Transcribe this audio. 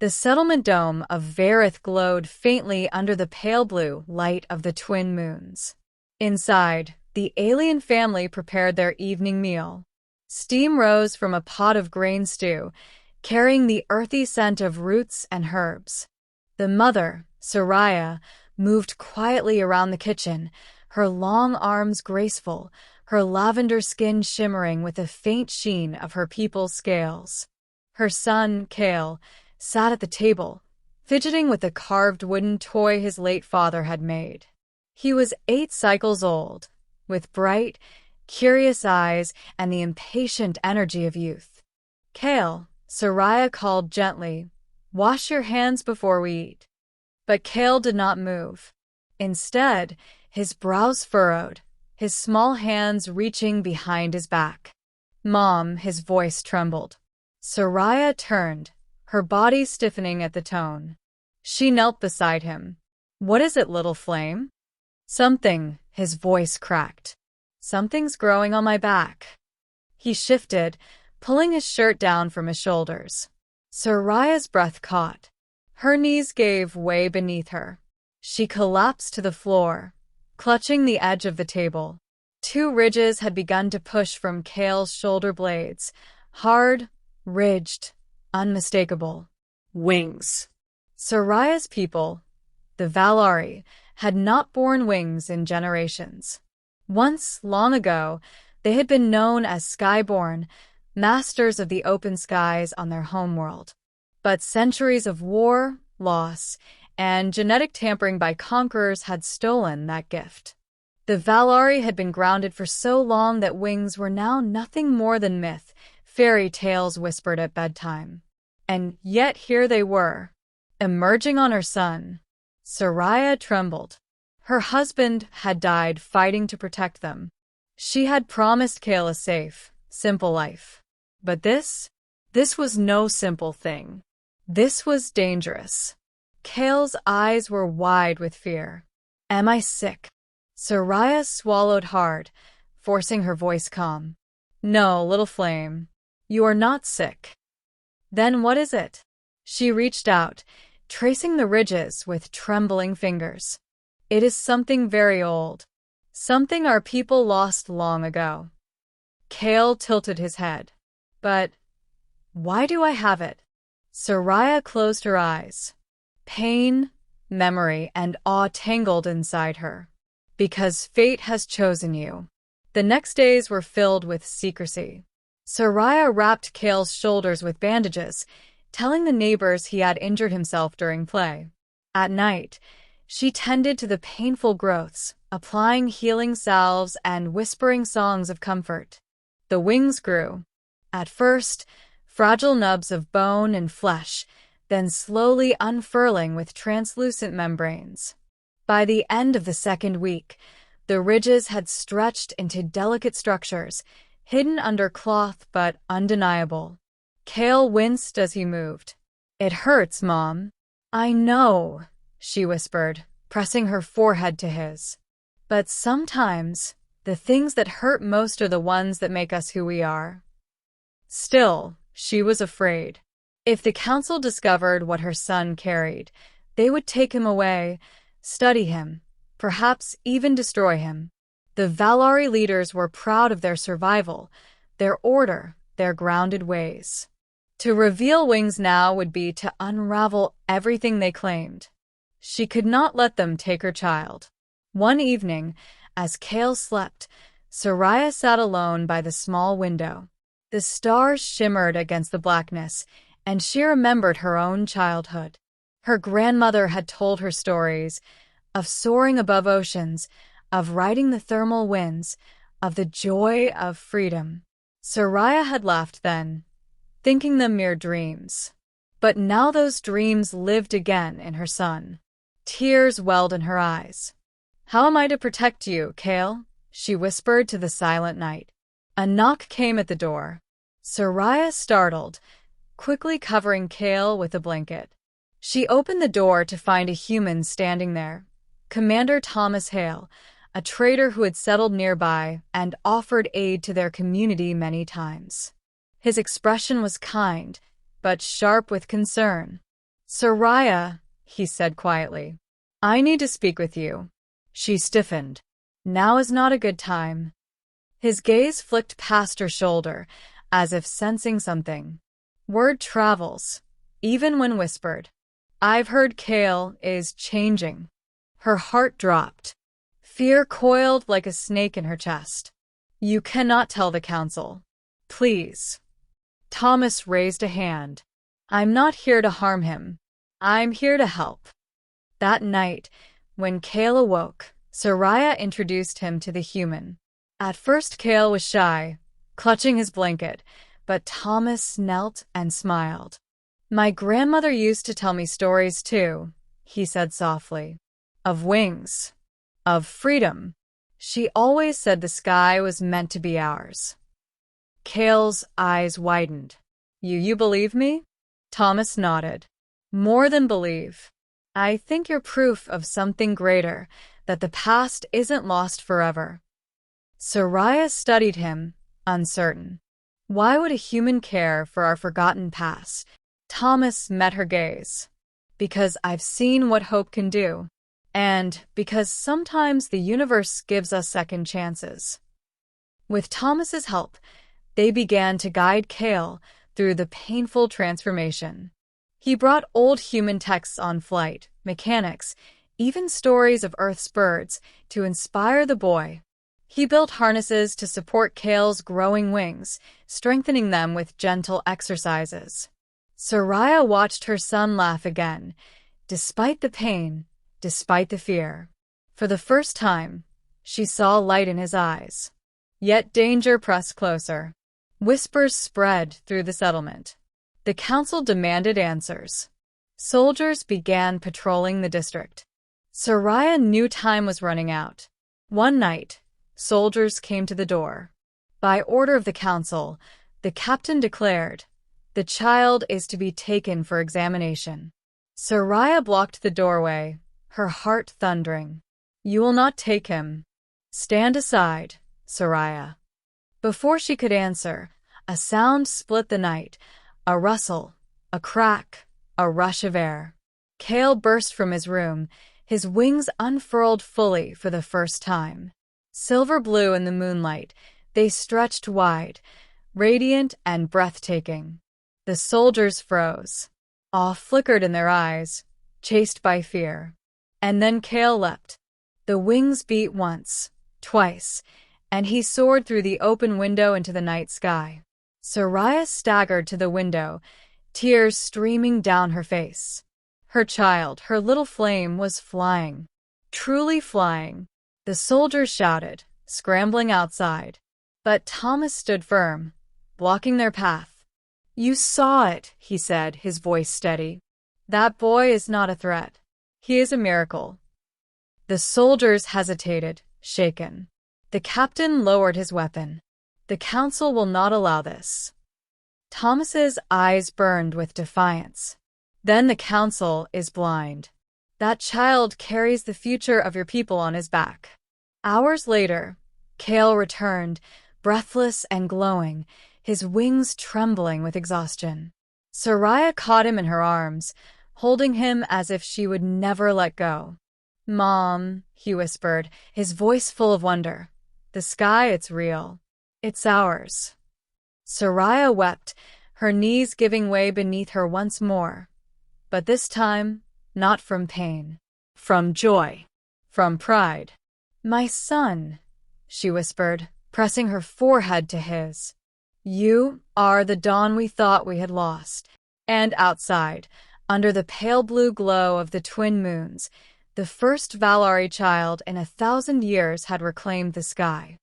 The settlement dome of Varith glowed faintly under the pale blue light of the twin moons. Inside, the alien family prepared their evening meal. Steam rose from a pot of grain stew, carrying the earthy scent of roots and herbs. The mother, Soraya, moved quietly around the kitchen, her long arms graceful, her lavender skin shimmering with the faint sheen of her people's scales. Her son, Kale, sat at the table, fidgeting with a carved wooden toy his late father had made. He was 8 cycles old, with bright, curious eyes and the impatient energy of youth. "Kale," Soraya called gently, "wash your hands before we eat." But Kale did not move. Instead, his brows furrowed, his small hands reaching behind his back. "Mom," his voice trembled. Soraya turned, her body stiffening at the tone. She knelt beside him. "What is it, little flame?" "Something," his voice cracked. "Something's growing on my back." He shifted, pulling his shirt down from his shoulders. Soraya's breath caught. Her knees gave way beneath her. She collapsed to the floor, clutching the edge of the table. 2 ridges had begun to push from Kale's shoulder blades, hard, ridged, unmistakable. Wings. Soraya's people, the Valari, had not borne wings in generations. Once, long ago, they had been known as Skyborn, masters of the open skies on their homeworld. But centuries of war, loss, and genetic tampering by conquerors had stolen that gift. The Valari had been grounded for so long that wings were now nothing more than myth, fairy tales whispered at bedtime. And yet here they were, emerging on her son. Soraya trembled. Her husband had died fighting to protect them. She had promised Kale a safe, simple life. But this was no simple thing. This was dangerous. Kale's eyes were wide with fear. "Am I sick?" Soraya swallowed hard, forcing her voice calm. "No, little flame. You are not sick." "Then what is it?" She reached out, tracing the ridges with trembling fingers. "It is something very old. Something our people lost long ago." Kale tilted his head. "But why do I have it?" Soraya closed her eyes. Pain, memory, and awe tangled inside her. "Because fate has chosen you." The next days were filled with secrecy. Soraya wrapped Kale's shoulders with bandages, telling the neighbors he had injured himself during play. At night, she tended to the painful growths, applying healing salves and whispering songs of comfort. The wings grew. At first, fragile nubs of bone and flesh, then slowly unfurling with translucent membranes. By the end of the 2nd week, the ridges had stretched into delicate structures, hidden under cloth but undeniable. Kale winced as he moved. "It hurts, Mom." "I know," she whispered, pressing her forehead to his. "But sometimes, the things that hurt most are the ones that make us who we are." Still, she was afraid. If the council discovered what her son carried, they would take him away, study him, perhaps even destroy him. The Valari leaders were proud of their survival, their order, their grounded ways. To reveal wings now would be to unravel everything they claimed. She could not let them take her child. One evening, as Kale slept, Soraya sat alone by the small window. The stars shimmered against the blackness, and she remembered her own childhood. Her grandmother had told her stories of soaring above oceans, of riding the thermal winds, of the joy of freedom. Soraya had laughed then, thinking them mere dreams. But now those dreams lived again in her son. Tears welled in her eyes. "How am I to protect you, Kale?" she whispered to the silent night. A knock came at the door. Soraya startled, quickly covering Kale with a blanket. She opened the door to find a human standing there. Commander Thomas Hale, a trader who had settled nearby and offered aid to their community many times. His expression was kind, but sharp with concern. Soraya, he said quietly. I need to speak with you. She stiffened. Now is not a good time. His gaze flicked past her shoulder, as if sensing something. Word travels, even when whispered. I've heard Kale is changing. Her heart dropped. Fear coiled like a snake in her chest. You cannot tell the council. Please. Thomas raised a hand. I'm not here to harm him. I'm here to help. That night, when Kale awoke, Soraya introduced him to the human. At first Kale was shy, clutching his blanket, but Thomas knelt and smiled. My grandmother used to tell me stories too, he said softly. Of wings. Of freedom. She always said the sky was meant to be ours. Kale's eyes widened. You believe me? Thomas nodded. More than believe. I think you're proof of something greater, that the past isn't lost forever. Soraya studied him, uncertain. Why would a human care for our forgotten past? Thomas met her gaze. Because I've seen what hope can do. And because sometimes the universe gives us second chances. With Thomas's help, they began to guide Kale through the painful transformation. He brought old human texts on flight, mechanics, even stories of Earth's birds to inspire the boy. He built harnesses to support Kale's growing wings, strengthening them with gentle exercises. Soraya watched her son laugh again, despite the pain, despite the fear. For the first time, she saw light in his eyes. Yet danger pressed closer. Whispers spread through the settlement. The council demanded answers. Soldiers began patrolling the district. Soraya knew time was running out. One night, soldiers came to the door. By order of the council, the captain declared, the child is to be taken for examination. Soraya blocked the doorway, her heart thundering. You will not take him. Stand aside, Soraya. Before she could answer, a sound split the night, a rustle, a crack, a rush of air. Kale burst from his room, his wings unfurled fully for the first time. Silver blue in the moonlight, they stretched wide, radiant and breathtaking. The soldiers froze. Awe flickered in their eyes, chased by fear. And then Kale leapt. The wings beat once, twice, and he soared through the open window into the night sky. Soraya staggered to the window, tears streaming down her face. Her child, her little flame, was flying. Truly flying. The soldiers shouted, scrambling outside. But Thomas stood firm, blocking their path. You saw it, he said, his voice steady. That boy is not a threat. He is a miracle. The soldiers hesitated, shaken. The captain lowered his weapon. The council will not allow this. Thomas's eyes burned with defiance. Then the council is blind. That child carries the future of your people on his back. Hours later, Kale returned, breathless and glowing, his wings trembling with exhaustion. Soraya caught him in her arms, holding him as if she would never let go. Mom, he whispered, his voice full of wonder. The sky, it's real. It's ours. Soraya wept, her knees giving way beneath her once more. But this time, not from pain. From joy. From pride. My son, she whispered, pressing her forehead to his. You are the dawn we thought we had lost. And outside, under the pale blue glow of the twin moons, the first Valari child in 1,000 years had reclaimed the sky.